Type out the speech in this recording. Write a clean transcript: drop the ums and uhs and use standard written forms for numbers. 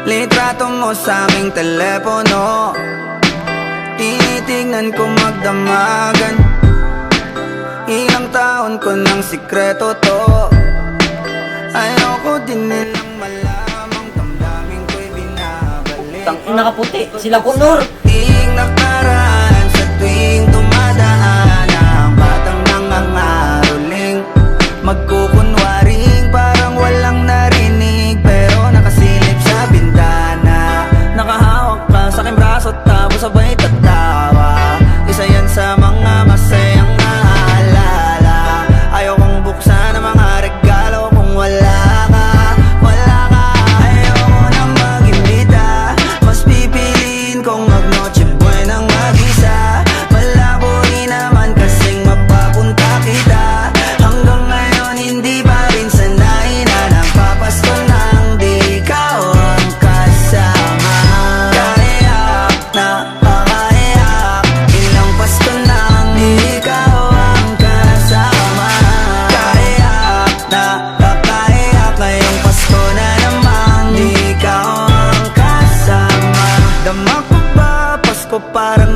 litrato mo sa aming telepono. Tinitignan ko magdamagan. Ilang taon ko ng sikreto to. Ayoko din nilang malamang damdamin ko'y binabalik. Tangina ka puti, sila Kunor. Ting nakaraan sa tuwing dumadaan ang batang nangangaroling. Magkukunwaring parang walang narinig, pero nakasilip sa bintana. Nakahawak ka sa aking braso tapos sabay tatawa. Isa yan sa mga masayang naalala. Ayokong buksan ang mga regalo kung wala ka, wala ka. Ayoko nang mag-imbita, mas pipiliin kong mag-noche buenang mag-isa. Malabo rin naman kasing mapapunta kita. Hanggang ngayon hindi pa rin sanay na nagpapasko nang di ikaw ang kasama. Kaiyak na pakaiyak, ilang Pasko nang di ikaw ang kasama. Kaiyak na pakaiyak, ngayong Pasko na namang di ikaw ang kasama. Dama ko ba Pasko parang